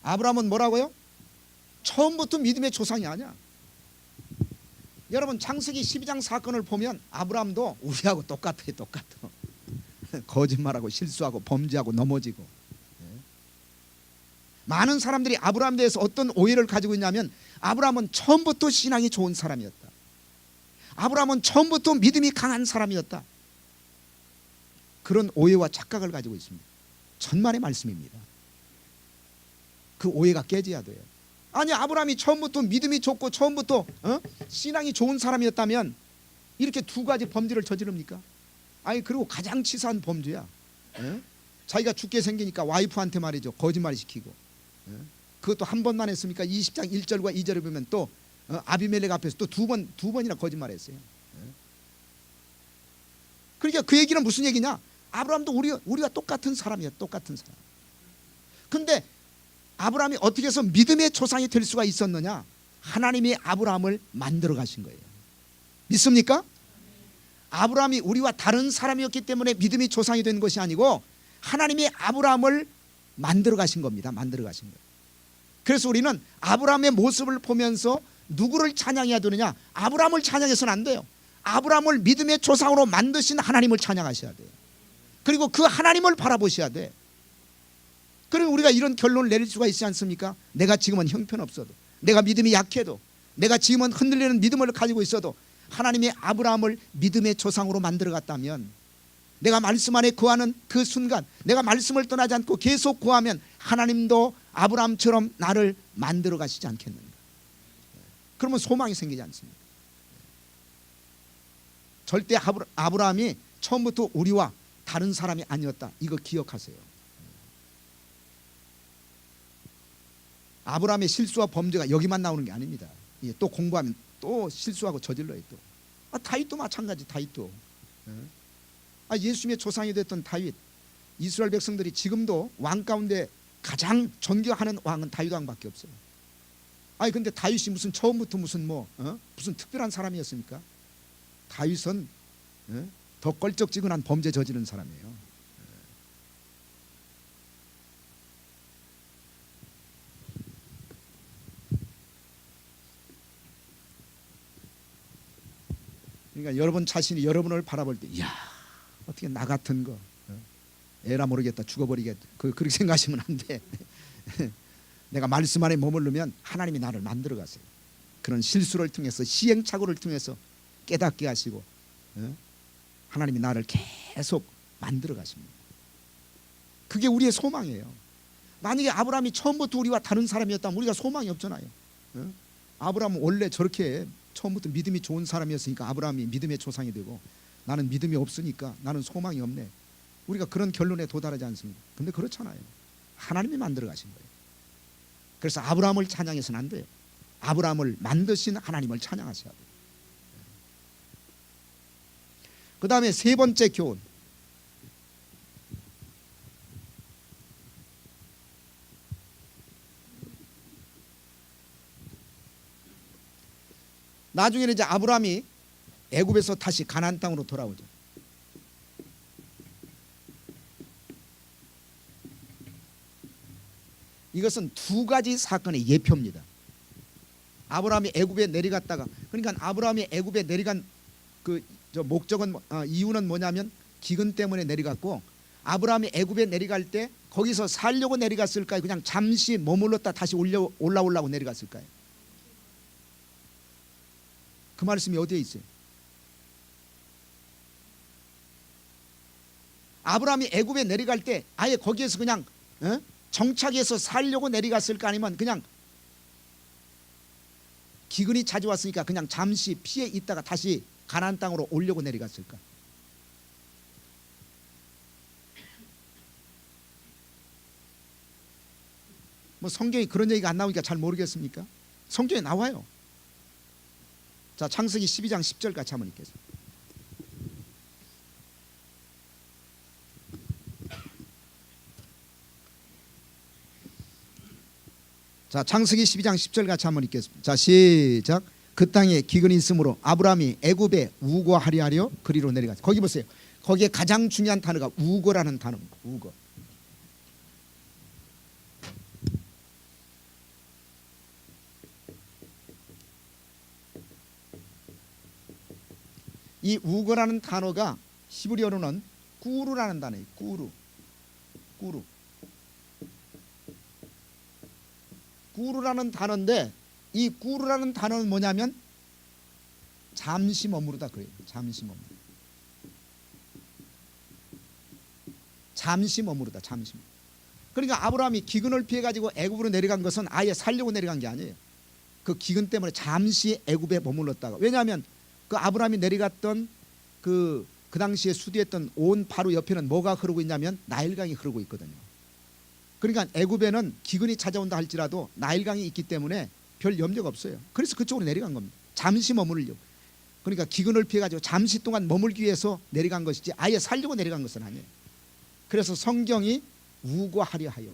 Speaker 1: 아브라함은 뭐라고요? 처음부터 믿음의 조상이 아니야. 여러분, 창세기 12장 사건을 보면 아브라함도 우리하고 똑같아요. 똑같아. 거짓말하고 실수하고 범죄하고 넘어지고. 많은 사람들이 아브라함에 대해서 어떤 오해를 가지고 있냐면, 아브라함은 처음부터 신앙이 좋은 사람이었다. 아브라함은 처음부터 믿음이 강한 사람이었다. 그런 오해와 착각을 가지고 있습니다. 천만의 말씀입니다. 그 오해가 깨져야 돼요. 아니, 아브라함이 처음부터 믿음이 좋고 처음부터 신앙이 좋은 사람이었다면 이렇게 두 가지 범죄를 저지릅니까? 그리고 가장 치사한 범죄야. 자기가 죽게 생기니까 와이프한테 말이죠, 거짓말 시키고. 그것도 한 번만 했습니까? 20장 1절과 2절에 보면 또 아비멜렉 앞에서 또 두 번이나 거짓말했어요. 그러니까 그 얘기는 무슨 얘기냐? 아브라함도 우리가 똑같은 사람이에요. 똑같은 사람. 근데 아브라함이 어떻게 해서 믿음의 조상이 될 수가 있었느냐? 하나님이 아브라함을 만들어 가신 거예요. 믿습니까? 아브라함이 우리와 다른 사람이었기 때문에 믿음이 조상이 된 것이 아니고 하나님이 아브라함을 만들어 가신 겁니다. 만들어 가신 거예요. 그래서 우리는 아브라함의 모습을 보면서 누구를 찬양해야 되느냐? 아브라함을 찬양해서는 안 돼요. 아브라함을 믿음의 조상으로 만드신 하나님을 찬양하셔야 돼요. 그리고 그 하나님을 바라보셔야 돼. 그리고 우리가 이런 결론을 내릴 수가 있지 않습니까? 내가 지금은 형편없어도, 내가 믿음이 약해도, 내가 지금은 흔들리는 믿음을 가지고 있어도 하나님이 아브라함을 믿음의 조상으로 만들어 갔다면, 내가 말씀 안에 거하는 그 순간, 내가 말씀을 떠나지 않고 계속 거하면 하나님도 아브라함처럼 나를 만들어 가시지 않겠는가? 그러면 소망이 생기지 않습니까? 절대 아브라함이 처음부터 우리와 다른 사람이 아니었다. 이거 기억하세요. 아브라함의 실수와 범죄가 여기만 나오는 게 아닙니다. 또 공부하면 또 실수하고 저질러요. 또 다윗도 마찬가지. 다윗도 예수님의 조상이 됐던 다윗, 이스라엘 백성들이 지금도 왕 가운데 가장 존경하는 왕은 다윗 왕밖에 없어요. 근데 다윗이 무슨 처음부터 무슨 무슨 특별한 사람이었습니까? 다윗은 더 껄쩍지근한 범죄 저지른 사람이에요. 그러니까 여러분 자신이 여러분을 바라볼 때, 이야, 어떻게 나 같은 거, 에라 모르겠다, 죽어버리겠다, 그렇게 생각하시면 안 돼. 내가 말씀 안에 머무르면 하나님이 나를 만들어 가세요. 그런 실수를 통해서, 시행착오를 통해서 깨닫게 하시고 하나님이 나를 계속 만들어 가십니다. 그게 우리의 소망이에요. 만약에 아브라함이 처음부터 우리와 다른 사람이었다면 우리가 소망이 없잖아요. 아브라함은 원래 저렇게 처음부터 믿음이 좋은 사람이었으니까 아브라함이 믿음의 조상이 되고, 나는 믿음이 없으니까 나는 소망이 없네. 우리가 그런 결론에 도달하지 않습니다. 근데 그렇잖아요. 하나님이 만들어 가신 거예요. 그래서 아브라함을 찬양해서는 안 돼요. 아브라함을 만드신 하나님을 찬양하셔야 돼요. 그 다음에 세 번째 교훈, 나중에는 이제 아브라함이 애굽에서 다시 가나안 땅으로 돌아오죠. 이것은 두 가지 사건의 예표입니다. 아브라함이 애굽에 내려갔다가, 그러니까 아브라함이 애굽에 내려간 목적은, 이유는 뭐냐면 기근 때문에 내려갔고, 아브라함이 애굽에 내려갈 때 거기서 살려고 내려갔을까요? 그냥 잠시 머물렀다 다시 올라오려고 내려갔을까요? 그 말씀이 어디에 있어요? 아브라함이 애굽에 내려갈 때 아예 거기에서 그냥 정착해서 살려고 내려갔을까, 아니면 그냥 기근이 찾아왔으니까 그냥 잠시 피해 있다가 다시 가나안 땅으로 오려고 내려갔을까? 성경에 그런 얘기가 안 나오니까 잘 모르겠습니까? 성경에 나와요. 자, 창세기 12장 10절 같이 한번 읽겠습니다. 자, 창세기 12장 10절 같이 한번 읽겠습니다. 자, 시작. 그 땅에 기근이 있으므로 아브라함이 애굽에 우거하려 하려 그리로 내려갔다. 거기 보세요. 거기에 가장 중요한 단어가 우거라는 단어입니다. 우거. 이 우거라는 단어가 히브리어로는 꾸루라는 단어예요. 꾸루. 꾸루라는 단어인데, 이 꾸루라는 단어는 뭐냐면 잠시 머무르다 그래요. 잠시 머무르다. 그러니까 아브라함이 기근을 피해 가지고 애굽으로 내려간 것은 아예 살려고 내려간 게 아니에요. 그 기근 때문에 잠시 애굽에 머물렀다가, 왜냐하면 그 아브라함이 내려갔던 그 당시에 수도했던 온 바로 옆에는 뭐가 흐르고 있냐면 나일강이 흐르고 있거든요. 그러니까 애굽에는 기근이 찾아온다 할지라도 나일강이 있기 때문에 별 염려가 없어요. 그래서 그쪽으로 내려간 겁니다. 잠시 머무르려고. 그러니까 기근을 피해 가지고 잠시 동안 머물기 위해서 내려간 것이지 아예 살려고 내려간 것은 아니에요. 그래서 성경이 우고하려 하여.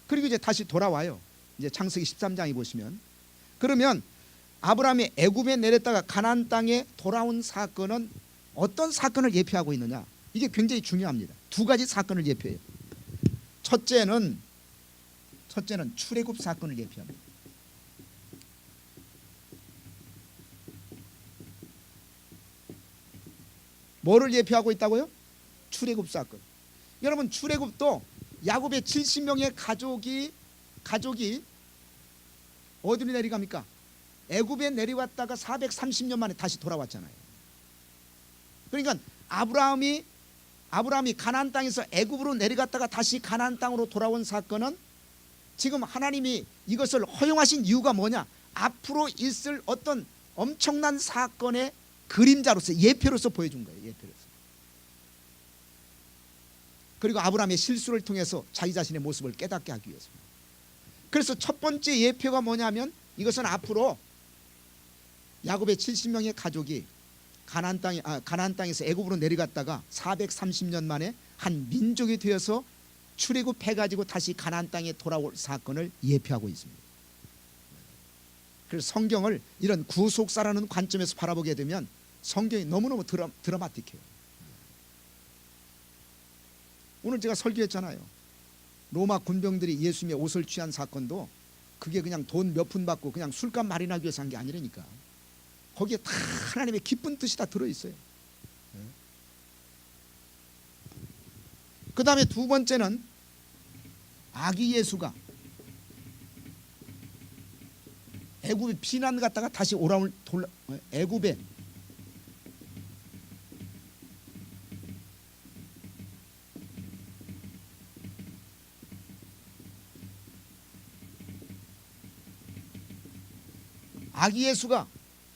Speaker 1: 그리고 이제 다시 돌아와요. 이제 창세기 13장에 보시면, 그러면 아브라함이 애굽에 내렸다가 가나안 땅에 돌아온 사건은 어떤 사건을 예표하고 있느냐? 이게 굉장히 중요합니다. 두 가지 사건을 예표해요. 첫째는 출애굽 사건을 예표합니다. 뭐를 예표하고 있다고요? 출애굽 사건. 여러분, 출애굽도 야곱의 70명의 가족이 어디로 내려갑니까? 애굽에 내려왔다가 430년 만에 다시 돌아왔잖아요. 그러니까 아브라함이 가나안 땅에서 애굽으로 내려갔다가 다시 가나안 땅으로 돌아온 사건은 지금 하나님이 이것을 허용하신 이유가 뭐냐? 앞으로 있을 어떤 엄청난 사건의 그림자로서, 예표로서 보여준 거예요. 예표로서. 그리고 아브라함의 실수를 통해서 자기 자신의 모습을 깨닫게 하기 위해서입니다. 그래서 첫 번째 예표가 뭐냐면, 이것은 앞으로 야곱의 70명의 가족이 가나안 땅에서 애굽으로 내려갔다가 430년 만에 한 민족이 되어서 출애굽해 가지고 다시 가나안 땅에 돌아올 사건을 예표하고 있습니다. 그래서 성경을 이런 구속사라는 관점에서 바라보게 되면 성경이 너무너무 드라마틱해요. 오늘 제가 설교했잖아요. 로마 군병들이 예수님의 옷을 취한 사건도 그게 그냥 돈 몇 푼 받고 그냥 술값 마련하기 위해서 한 게 아니라니까. 거기에 다 하나님의 기쁜 뜻이 다 들어있어요. 그 다음에 두 번째는 아기 예수가 애굽에 피난 갔다가 다시 애굽에 아기 예수가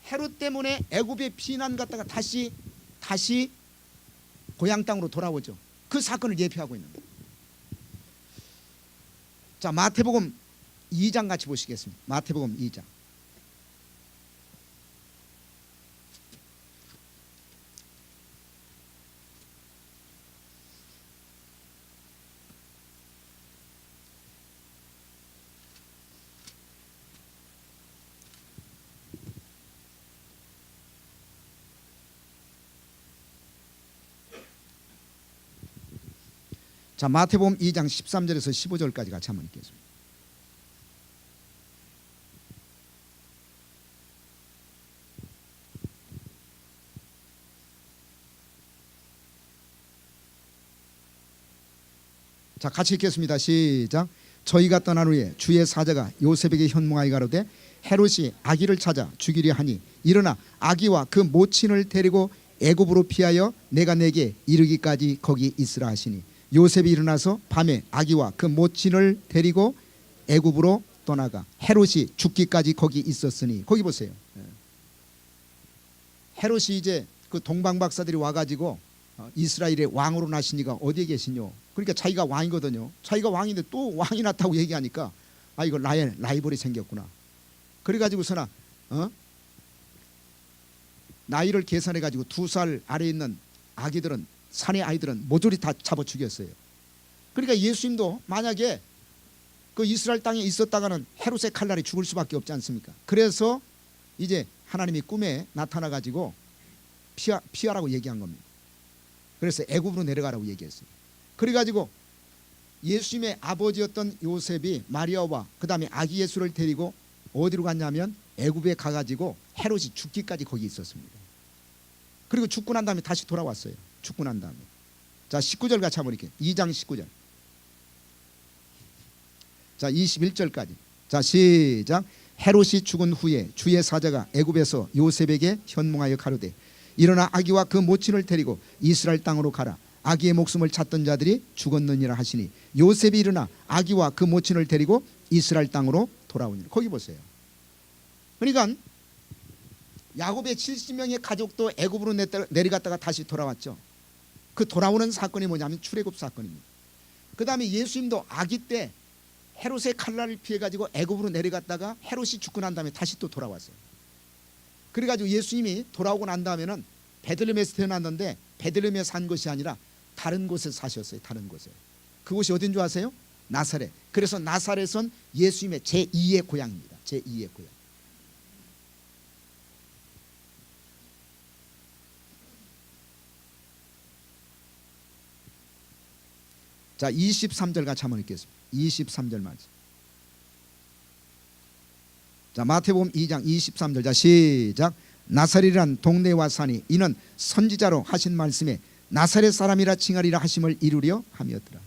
Speaker 1: 헤롯 때문에 애굽에 피난 갔다가 다시 고향 땅으로 돌아오죠. 그 사건을 예표하고 있는 거예요. 자, 마태복음 2장 같이 보시겠습니다. 마태복음 2장. 자, 마태복음 2장 13절에서 15절까지 같이 한번 읽겠습니다. 자, 같이 읽겠습니다. 시작. 저희가 떠난 후에 주의 사자가 요셉에게 현몽하여 가로되 헤롯이 아기를 찾아 죽이려 하니 일어나 아기와 그 모친을 데리고 애굽으로 피하여 내가 내게 이르기까지 거기 있으라 하시니 요셉이 일어나서 밤에 아기와 그 모친을 데리고 애굽으로 떠나가 헤롯이 죽기까지 거기 있었으니. 거기 보세요. 헤롯이 이제 그 동방박사들이 와가지고 이스라엘의 왕으로 나시니가 어디에 계시뇨? 그러니까 자기가 왕이거든요. 자기가 왕인데 또 왕이 났다고 얘기하니까 아, 이거 나의 라이벌이 생겼구나. 그래가지고서나 나이를 계산해가지고 2살 아래에 있는 아기들은, 산의 아이들은 모조리 다 잡아 죽였어요. 그러니까 예수님도 만약에 그 이스라엘 땅에 있었다가는 헤롯의 칼날에 죽을 수밖에 없지 않습니까? 그래서 이제 하나님이 꿈에 나타나 가지고 피하라고 얘기한 겁니다. 그래서 애굽으로 내려가라고 얘기했어요. 그래가지고 예수님의 아버지였던 요셉이 마리아와 그 다음에 아기 예수를 데리고 어디로 갔냐면 애굽에 가가지고 헤롯이 죽기까지 거기 있었습니다. 그리고 죽고 난 다음에 다시 돌아왔어요. 죽고 난 다음에. 자, 19절 같이 한번 읽게요. 2장 19절. 자, 21절까지. 자, 시작. 헤롯이 죽은 후에 주의 사자가 애굽에서 요셉에게 현몽하여 가로되 일어나 아기와 그 모친을 데리고 이스라엘 땅으로 가라. 아기의 목숨을 찾던 자들이 죽었느니라 하시니 요셉이 일어나 아기와 그 모친을 데리고 이스라엘 땅으로 돌아오니라. 거기 보세요. 그러니까 야곱의 70명의 가족도 애굽으로 내려갔다가 다시 돌아왔죠. 그 돌아오는 사건이 뭐냐면 출애굽 사건입니다. 그 다음에 예수님도 아기 때 헤롯의 칼날을 피해가지고 애굽으로 내려갔다가 헤롯이 죽고 난 다음에 다시 또 돌아왔어요. 그래가지고 예수님이 돌아오고 난 다음에는 베들레헴에서 태어났는데 베들레헴에 산 것이 아니라 다른 곳에 사셨어요. 다른 곳에. 그곳이 어딘 줄 아세요? 나사렛. 그래서 나사렛은 예수님의 제2의 고향입니다. 제2의 고향. 자, 23절 같이 한번 읽겠습니다. 23절 말씀. 자, 마태복음 2장 23절. 자, 시작. 나사렛이란 동네와 산이 이는 선지자로 하신 말씀에 나사렛 사람이라 칭하리라 하심을 이루려 함이었더라.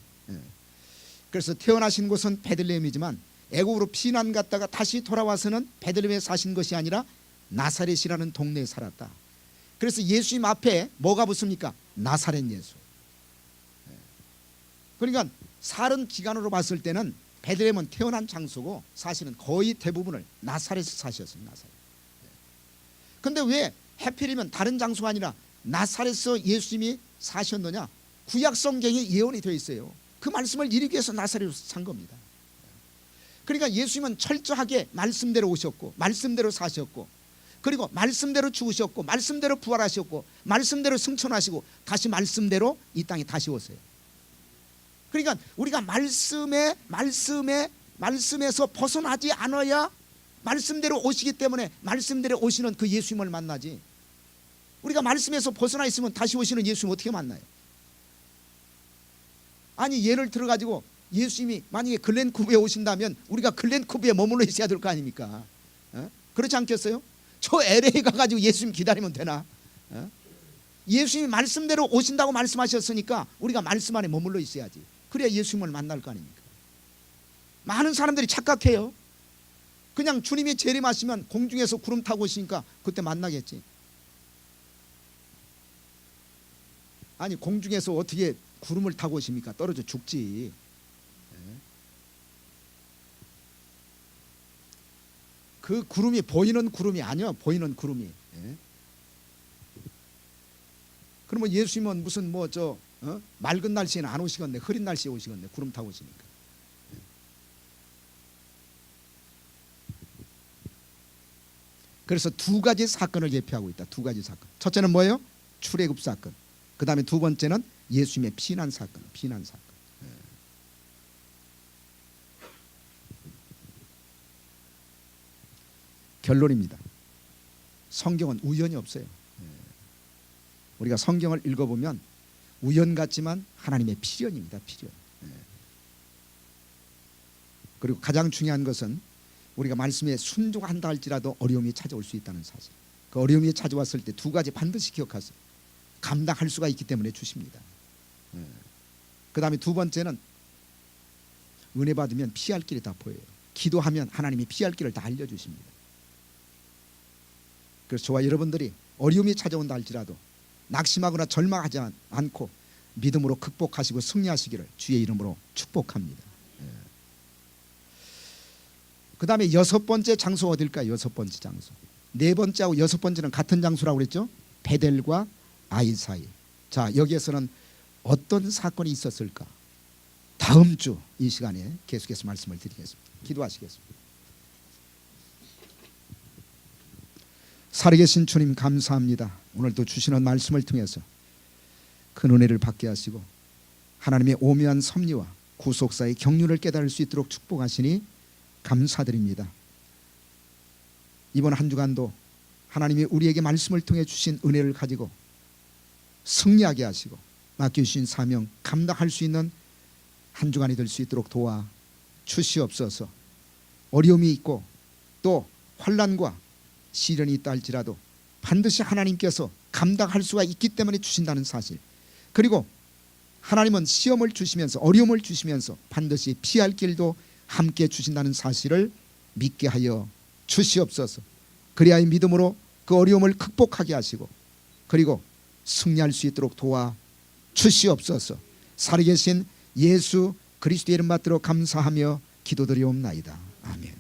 Speaker 1: 그래서 태어나신 곳은 베들레헴이지만 애국으로 피난 갔다가 다시 돌아와서는 베들레헴에 사신 것이 아니라 나사렛이라는 동네에 살았다. 그래서 예수님 앞에 뭐가 붙습니까? 나사렛 예수. 그러니까 사는 기간으로 봤을 때는 베들레헴은 태어난 장소고 사실은 거의 대부분을 나사렛에서 사셨어요. 나사렛. 그런데 왜 하필이면 다른 장소가 아니라 나사렛에서 예수님이 사셨느냐? 구약 성경에 예언이 되어 있어요. 그 말씀을 이루기 위해서 나사렛에서 산 겁니다. 그러니까 예수님은 철저하게 말씀대로 오셨고 말씀대로 사셨고 그리고 말씀대로 죽으셨고 말씀대로 부활하셨고 말씀대로 승천하시고 다시 말씀대로 이 땅에 다시 오세요. 그러니까 우리가 말씀에서 벗어나지 않아야 말씀대로 오시기 때문에 말씀대로 오시는 그 예수님을 만나지, 우리가 말씀에서 벗어나 있으면 다시 오시는 예수님 어떻게 만나요? 아니 예를 들어 가지고 예수님이 만약에 글렌쿠버에 오신다면 우리가 글렌쿠버에 머물러 있어야 될 거 아닙니까? 그렇지 않겠어요? 저 LA 가가지고 예수님 기다리면 되나? 예수님이 말씀대로 오신다고 말씀하셨으니까 우리가 말씀 안에 머물러 있어야지. 그래야 예수님을 만날 거 아닙니까? 많은 사람들이 착각해요. 그냥 주님이 재림하시면 공중에서 구름 타고 오시니까 그때 만나겠지. 아니 공중에서 어떻게 구름을 타고 오십니까? 떨어져 죽지. 그 구름이 보이는 구름이 아니야. 보이는 구름이. 그러면 예수님은 무슨 맑은 날씨에는 안 오시겠네. 흐린 날씨에 오시겠네. 구름 타고 오시니까. 그래서 두 가지 사건을 예표하고 있다. 두 가지 사건. 첫째는 뭐예요? 출애굽 사건. 그 다음에 두 번째는 예수님의 피난 사건. 피난 사건. 결론입니다. 성경은 우연이 없어요. 우리가 성경을 읽어보면 우연 같지만 하나님의 필연입니다. 필연. 그리고 가장 중요한 것은 우리가 말씀에 순종한다 할지라도 어려움이 찾아올 수 있다는 사실. 그 어려움이 찾아왔을 때 두 가지 반드시 기억하세요. 감당할 수가 있기 때문에 주십니다. 그 다음에 두 번째는 은혜 받으면 피할 길이 다 보여요. 기도하면 하나님이 피할 길을 다 알려주십니다. 그래서 저와 여러분들이 어려움이 찾아온다 할지라도 낙심하거나 절망하지 않고 믿음으로 극복하시고 승리하시기를 주의 이름으로 축복합니다. 그 다음에 여섯 번째 장소 어딜까요? 여섯 번째 장소. 네 번째하고 여섯 번째는 같은 장소라고 그랬죠? 베델과 아이 사이. 자, 여기에서는 어떤 사건이 있었을까? 다음 주 이 시간에 계속해서 말씀을 드리겠습니다. 기도하시겠습니다. 살아계신 주님 감사합니다. 오늘도 주시는 말씀을 통해서 큰 은혜를 받게 하시고 하나님의 오묘한 섭리와 구속사의 경륜을 깨달을 수 있도록 축복하시니 감사드립니다. 이번 한 주간도 하나님이 우리에게 말씀을 통해 주신 은혜를 가지고 승리하게 하시고 맡겨주신 사명 감당할 수 있는 한 주간이 될 수 있도록 도와 주시옵소서. 어려움이 있고 또 환난과 시련이 있다 할지라도 반드시 하나님께서 감당할 수가 있기 때문에 주신다는 사실, 그리고 하나님은 시험을 주시면서 어려움을 주시면서 반드시 피할 길도 함께 주신다는 사실을 믿게 하여 주시옵소서. 그리하여 믿음으로 그 어려움을 극복하게 하시고 그리고 승리할 수 있도록 도와 주시옵소서. 살아계신 예수 그리스도의 이름 받들어 감사하며 기도드리옵나이다. 아멘.